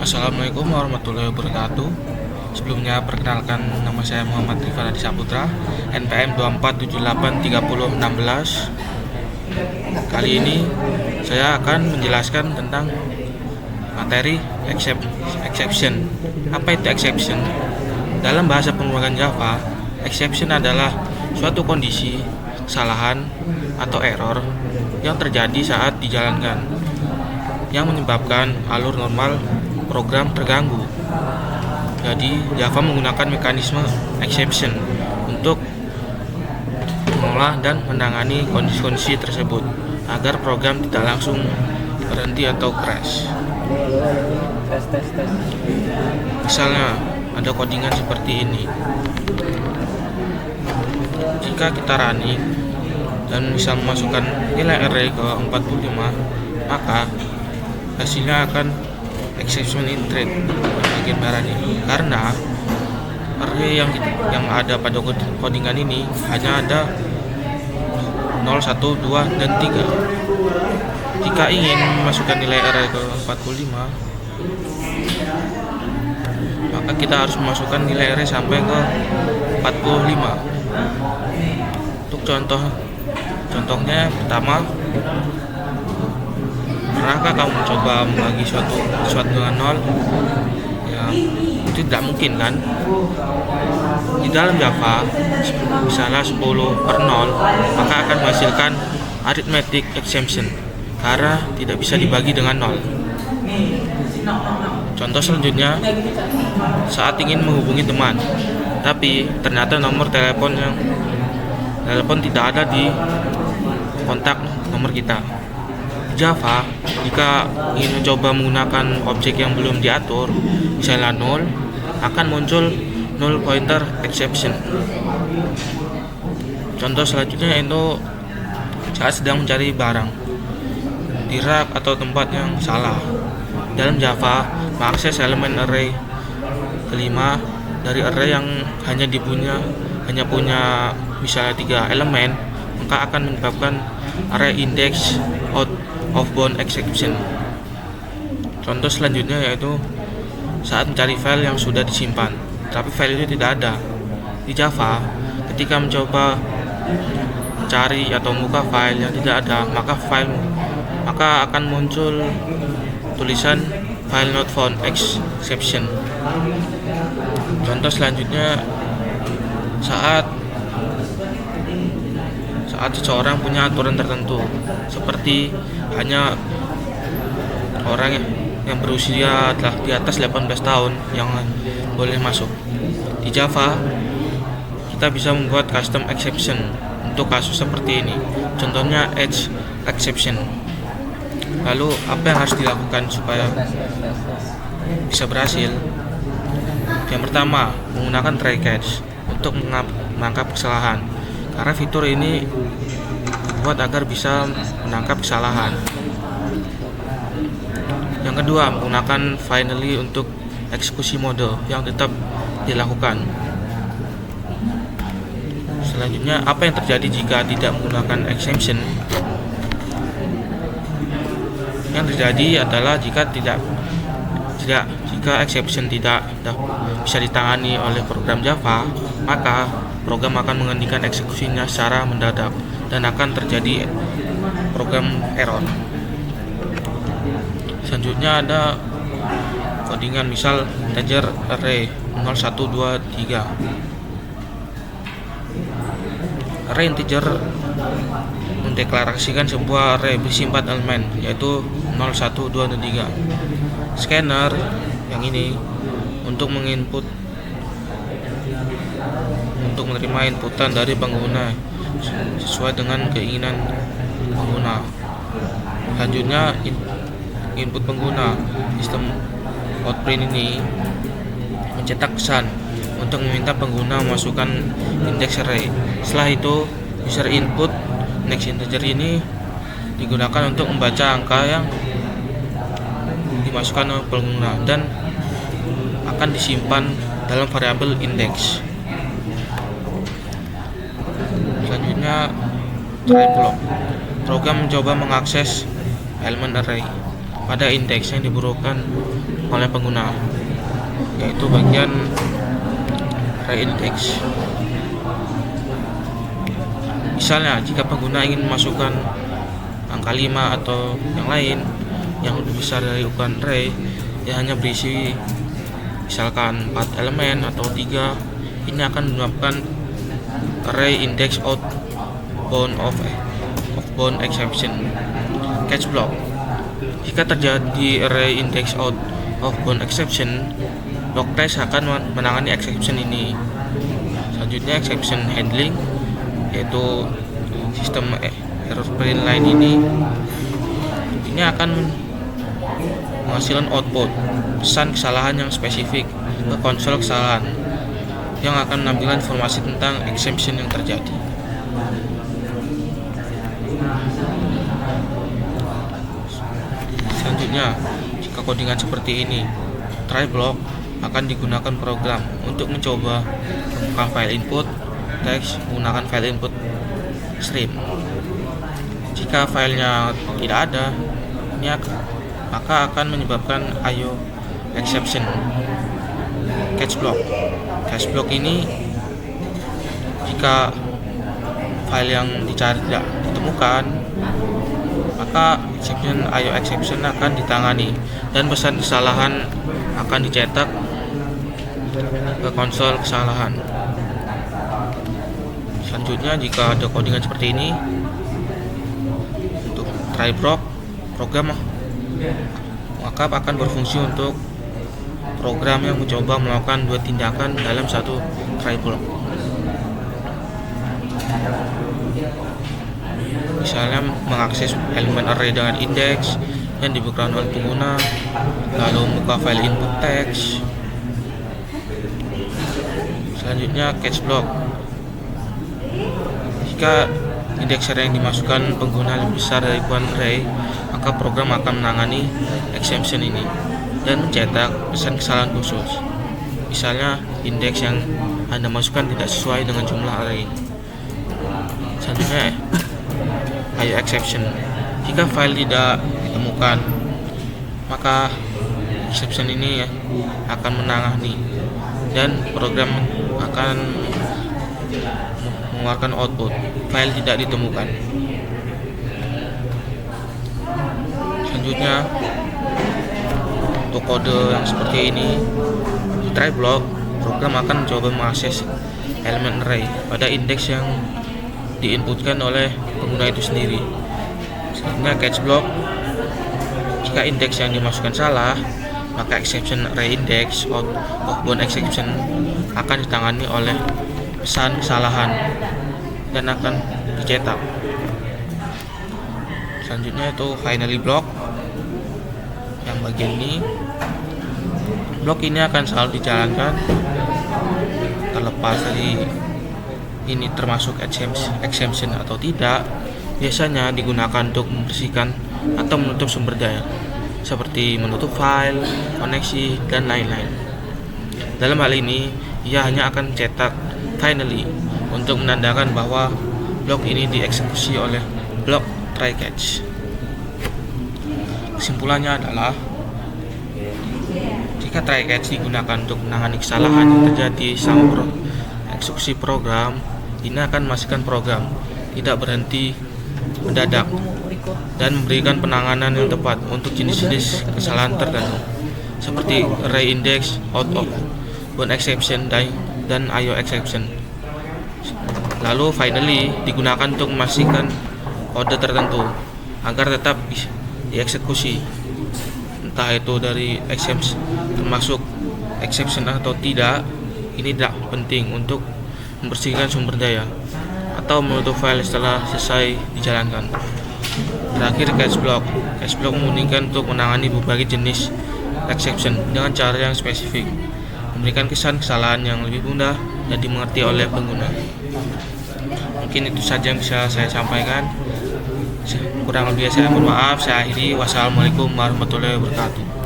Assalamualaikum warahmatullahi wabarakatuh. Sebelumnya perkenalkan, nama saya Muhammad Rifan Adi Saputra, NPM 24783016. Kali ini saya akan menjelaskan tentang materi exception. Apa itu exception? Dalam bahasa pemrograman Java, exception adalah suatu kondisi, kesalahan, atau error yang terjadi saat dijalankan, yang menyebabkan alur normal program terganggu. Jadi Java menggunakan mekanisme exception untuk mengolah dan menangani kondisi-kondisi tersebut agar program tidak langsung berhenti atau crash. Misalnya ada codingan seperti ini. Jika kita running dan bisa memasukkan nilai array ke 45, maka hasilnya akan exception in thread bagian merah ini, karena array yang ada pada codingan ini hanya ada 0, 1, 2, dan 3. Jika ingin memasukkan nilai array ke 45, maka kita harus memasukkan nilai array sampai ke 45. Untuk contohnya pertama, pernahkah kamu mencoba membagi sesuatu dengan 0? Ya, itu tidak mungkin kan? Di dalam Java, misalnya 10/0, maka akan menghasilkan arithmetic exception karena tidak bisa dibagi dengan 0. Contoh selanjutnya, saat ingin menghubungi teman, tapi ternyata nomor telepon tidak ada di kontak nomor kita. Java, jika ingin mencoba menggunakan objek yang belum diatur, misalnya 0, akan muncul null pointer exception. Contoh selanjutnya yaitu saat sedang mencari barang di rak atau tempat yang salah. Dalam Java, mengakses elemen array kelima dari array yang hanya punya misalnya 3 elemen, maka akan menyebabkan array index out of bound exception. Contoh selanjutnya yaitu saat mencari file yang sudah disimpan, tapi file itu tidak ada. Di Java, ketika mencoba mencari atau membuka file yang tidak ada, maka akan muncul tulisan file not found exception. Contoh selanjutnya saat seseorang punya aturan tertentu, seperti hanya orang yang berusia telah di atas 18 tahun yang boleh masuk. Di Java, kita bisa membuat custom exception untuk kasus seperti ini. Contohnya edge exception. Lalu apa yang harus dilakukan supaya bisa berhasil? Yang pertama, menggunakan try catch untuk menangkap kesalahan, karena fitur ini dibuat agar bisa menangkap kesalahan. Yang kedua, menggunakan finally untuk eksekusi mode yang tetap dilakukan. Selanjutnya, apa yang terjadi jika tidak menggunakan exception? Yang terjadi adalah jika exception tidak bisa ditangani oleh program Java, maka program akan menghentikan eksekusinya secara mendadak dan akan terjadi program error. Selanjutnya ada codingan, misal integer array 0, 1, 2, 3. Array integer mendeklarasikan sebuah array berisi 4 elemen, yaitu 0, 1, 2, dan 3. Scanner yang ini untuk menerima inputan dari pengguna sesuai dengan keinginan pengguna. Selanjutnya, input pengguna. Sistem outprint ini mencetak pesan untuk meminta pengguna memasukkan indeks array. Setelah itu, user input next integer ini digunakan untuk membaca angka yang dimasukkan oleh pengguna dan akan disimpan dalam variabel index. Selanjutnya, try block. Program mencoba mengakses elemen array pada indeks yang dibutuhkan oleh pengguna, yaitu bagian reindex. Misalnya, jika pengguna ingin memasukkan angka 5 atau yang lain yang lebih besar dari ukuran array yang hanya berisi misalkan 4 elemen atau 3, ini akan menyebabkan array index out bound exception. Catch block. Jika terjadi array index out of bound exception, block trace akan menangani exception ini. Selanjutnya exception handling, yaitu sistem error print line ini akan menghasilkan output pesan kesalahan yang spesifik ke konsol kesalahan yang akan menampilkan informasi tentang exception yang terjadi. Selanjutnya, jika codingan seperti ini, try block akan digunakan program untuk mencoba membuka file input teks menggunakan file input stream. Jika filenya tidak ada, maka akan menyebabkan IO exception. Catch block ini jika file yang dicari tidak ditemukan, maka IO exception akan ditangani dan pesan kesalahan akan dicetak ke konsol kesalahan. Selanjutnya, jika ada codingan seperti ini, untuk try block program maka akan berfungsi untuk program yang mencoba melakukan 2 tindakan dalam satu try block. Misalnya mengakses elemen array dengan indeks yang dibutuhkan oleh pengguna, lalu membuka file input text. Selanjutnya catch block. Jika indeks array yang dimasukkan pengguna lebih besar dari ukuran array, maka program akan menangani exception ini dan mencetak pesan kesalahan khusus. Misalnya indeks yang Anda masukkan tidak sesuai dengan jumlah array. Selanjutnya IO exception. Jika file tidak ditemukan, maka exception ini akan menangani dan program akan mengeluarkan output file tidak ditemukan. Selanjutnya, untuk kode yang seperti ini, di try block program akan mencoba mengakses elemen array pada indeks yang diinputkan oleh pengguna itu sendiri. Selanjutnya catch block. Jika indeks yang dimasukkan salah, maka exception array index out of bound exception akan ditangani oleh pesan kesalahan dan akan dicetak. Selanjutnya itu finally block. Yang bagian ini, blok ini akan selalu dijalankan terlepas dari ini termasuk exception atau tidak. Biasanya digunakan untuk membersihkan atau menutup sumber daya seperti menutup file, koneksi, dan lain-lain. Dalam hal ini, ia hanya akan cetak finally untuk menandakan bahwa blok ini dieksekusi oleh blok try catch. Kesimpulannya adalah, jika try catch digunakan untuk menangani kesalahan yang terjadi selama eksekusi program, ini akan memastikan program tidak berhenti mendadak dan memberikan penanganan yang tepat untuk jenis-jenis kesalahan tertentu seperti array index, out of bound exception, dan IO exception. Lalu finally digunakan untuk memastikan kode tertentu agar tetap dieksekusi, entah itu dari exception termasuk exception atau tidak. Ini tidak penting untuk membersihkan sumber daya atau menutup file setelah selesai dijalankan. Terakhir, catch block. Catch block memungkinkan untuk menangani berbagai jenis exception dengan cara yang spesifik, memberikan kesan kesalahan yang lebih mudah dan dimengerti oleh pengguna. Mungkin itu saja yang bisa saya sampaikan. Kurang lebih saya mohon maaf. Saya akhiri. Wassalamualaikum warahmatullahi wabarakatuh.